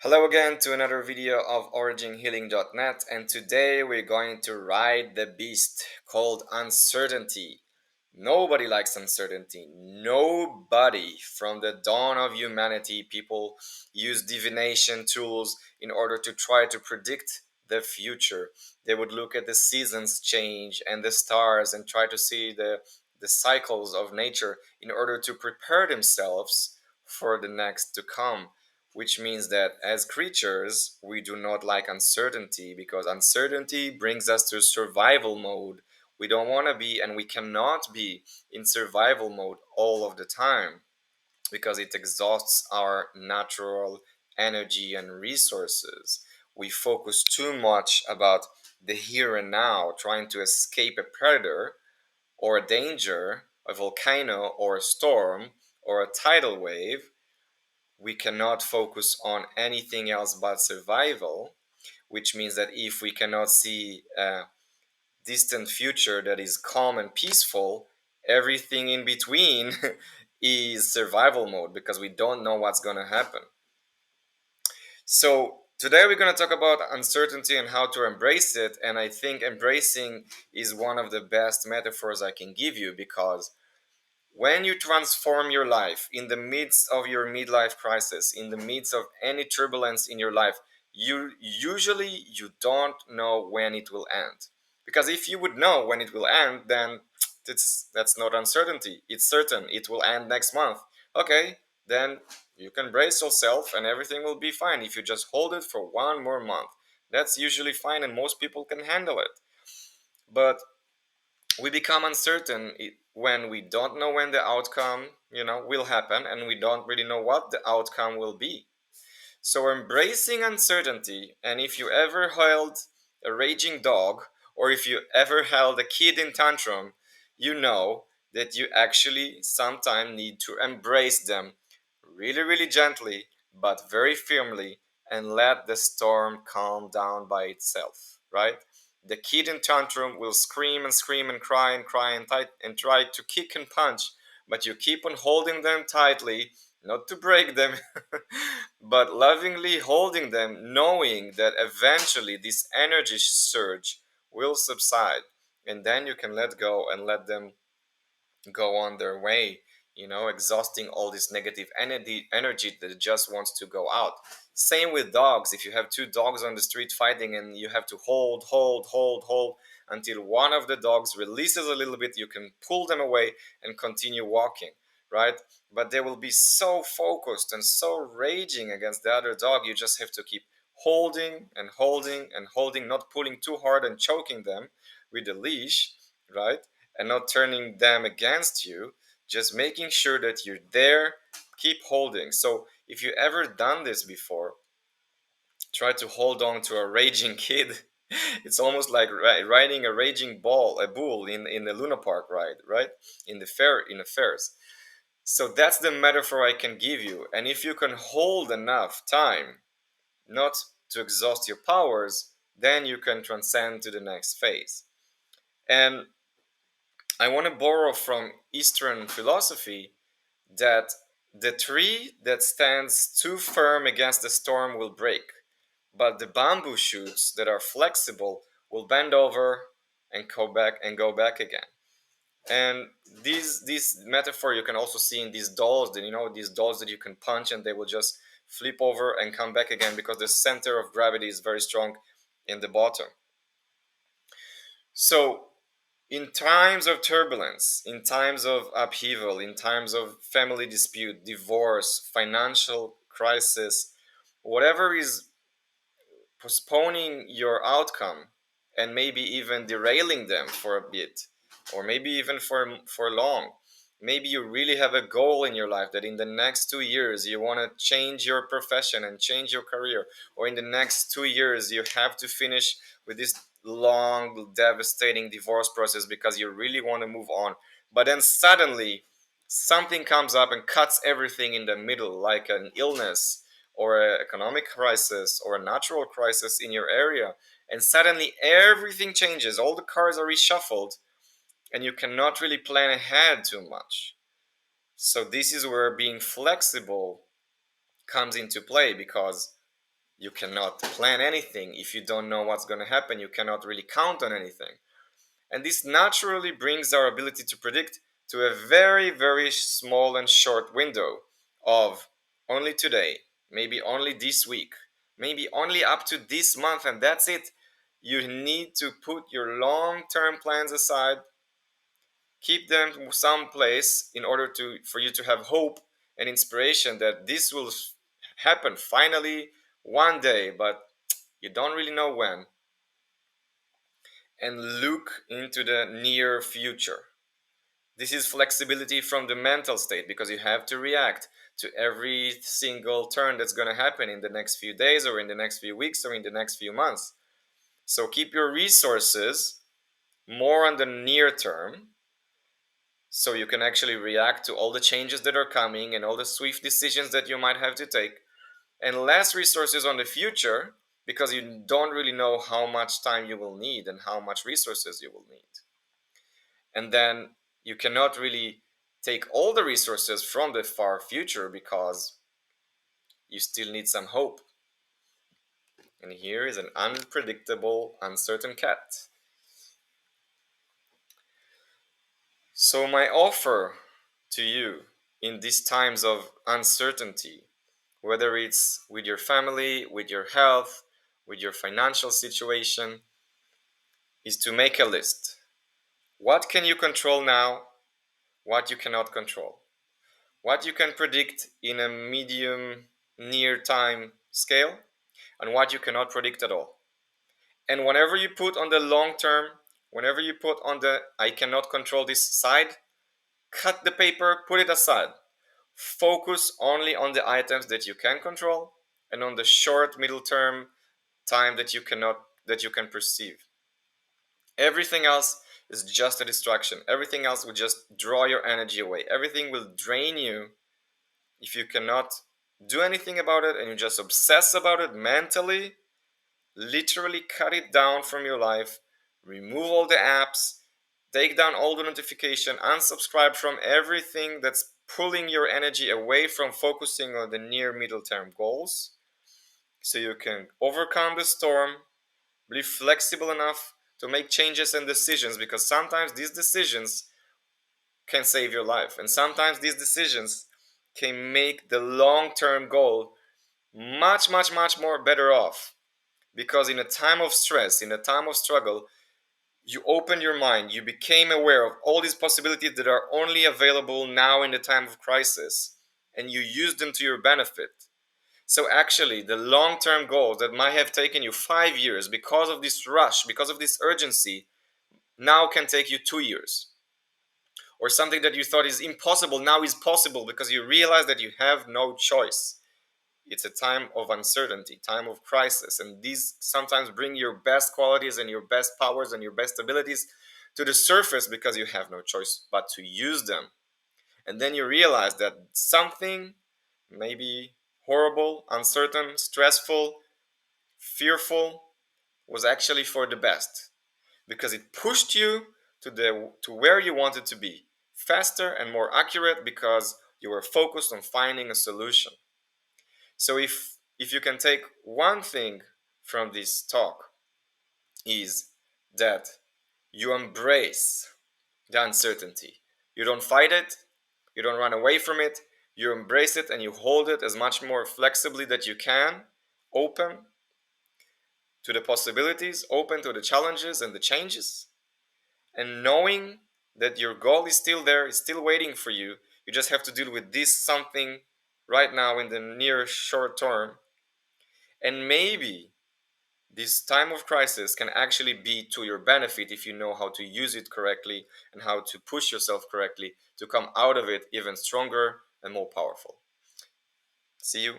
Hello again to another video of originhealing.net, and today we're going to ride the beast called uncertainty. Nobody likes uncertainty. Nobody. From the dawn of humanity, people use divination tools in order to try to predict the future. They would look at the seasons change and the stars and try to see the cycles of nature in order to prepare themselves for the next to come, which means that as creatures, we do not like uncertainty because uncertainty brings us to survival mode. We don't want to be and we cannot be in survival mode all of the time because it exhausts our natural energy and resources. We focus too much about the here and now, trying to escape a predator or a danger, a volcano or a storm or a tidal wave. We cannot focus on anything else but survival, which means that if we cannot see a distant future that is calm and peaceful, everything in between is survival mode because we don't know what's going to happen. So, today we're going to talk about uncertainty and how to embrace it. And I think embracing is one of the best metaphors I can give you because when you transform your life in the midst of your midlife crisis, in the midst of any turbulence in your life, you don't know when it will end. Because if you would know when it will end, then that's not uncertainty. It's certain it will end next month. Okay, then you can brace yourself and everything will be fine if you just hold it for one more month. That's usually fine and most people can handle it. But we become uncertain when we don't know when the outcome will happen, and we don't really know what the outcome will be. So embracing uncertainty, and if you ever held a raging dog or if you ever held a kid in tantrum, you know that you actually sometimes need to embrace them really, really gently but very firmly and let the storm calm down by itself, right? The kid in tantrum will scream and scream and cry and try to kick and punch, but you keep on holding them tightly, not to break them, but lovingly holding them, knowing that eventually this energy surge will subside, and then you can let go and let them go on their way, exhausting all this negative energy that just wants to go out. Same with dogs. If you have two dogs on the street fighting and you have to hold until one of the dogs releases a little bit, you can pull them away and continue walking, right? But they will be so focused and so raging against the other dog, you just have to keep holding and holding and holding, not pulling too hard and choking them with the leash, right? And not turning them against you, just making sure that you're there, keep holding. So if you ever done this before, try to hold on to a raging kid. It's almost like riding a raging a bull in the Luna Park ride, right? In the fairs. So that's the metaphor I can give you. And if you can hold enough time not to exhaust your powers, then you can transcend to the next phase. And I want to borrow from Eastern philosophy that the tree that stands too firm against the storm will break, but the bamboo shoots that are flexible will bend over and go back again. And these metaphor you can also see in these dolls, that these dolls that you can punch and they will just flip over and come back again because the center of gravity is very strong in the bottom. So in times of turbulence, in times of upheaval, in times of family dispute, divorce, financial crisis, whatever is postponing your outcome and maybe even derailing them for a bit, or maybe even for long. Maybe you really have a goal in your life that in the next 2 years you want to change your profession and change your career, or in the next 2 years you have to finish with this long devastating divorce process because you really want to move on. But then suddenly something comes up and cuts everything in the middle, like an illness or an economic crisis or a natural crisis in your area, and suddenly everything changes, all the cards are reshuffled, and you cannot really plan ahead too much. So this is where being flexible comes into play, because You cannot plan anything. If you don't know what's going to happen, you cannot really count on anything. And this naturally brings our ability to predict to a very, very small and short window of only today, maybe only this week, maybe only up to this month, and that's it. You need to put your long term plans aside, keep them someplace in order to for you to have hope and inspiration that this will happen finally one day, but you don't really know when. And look into the near future. This is flexibility from the mental state because you have to react to every single turn that's going to happen in the next few days or in the next few weeks or in the next few months. So keep your resources more on the near term so you can actually react to all the changes that are coming and all the swift decisions that you might have to take, and less resources on the future because you don't really know how much time you will need and how much resources you will need. And then you cannot really take all the resources from the far future because you still need some hope. And here is an unpredictable, uncertain cat. So, my offer to you in these times of uncertainty, whether it's with your family, with your health, with your financial situation, is to make a list. What can you control now? What you cannot control? What you can predict in a medium near time scale? And what you cannot predict at all? And whenever you put on the long term, whenever you put on the I cannot control this side, cut the paper, put it aside. Focus only on the items that you can control and on the short middle term time that you can perceive. Everything else is just a distraction. Everything else will just draw your energy away. Everything will drain you if you cannot do anything about it and you just obsess about it mentally. Literally cut it down from your life, remove all the apps, take down all the notification, unsubscribe from everything that's pulling your energy away from focusing on the near middle term goals so you can overcome the storm, be flexible enough to make changes and decisions because sometimes these decisions can save your life and sometimes these decisions can make the long-term goal much much much more better off because in a time of stress, in a time of struggle, you opened your mind, you became aware of all these possibilities that are only available now in the time of crisis, and you used them to your benefit. So, actually, the long term goals that might have taken you 5 years because of this rush, because of this urgency, now can take you 2 years. Or something that you thought is impossible now is possible because you realize that you have no choice. It's a time of uncertainty, time of crisis, and these sometimes bring your best qualities and your best powers and your best abilities to the surface because you have no choice but to use them. And then you realize that something maybe horrible, uncertain, stressful, fearful was actually for the best because it pushed you to where you wanted to be, faster and more accurate because you were focused on finding a solution. So if you can take one thing from this talk is that you embrace the uncertainty. You don't fight it, you don't run away from it, you embrace it and you hold it as much more flexibly that you can, open to the possibilities, open to the challenges and the changes, and knowing that your goal is still there, is still waiting for you. You just have to deal with this something right now in the near short term. And maybe this time of crisis can actually be to your benefit if you know how to use it correctly and how to push yourself correctly to come out of it even stronger and more powerful. See you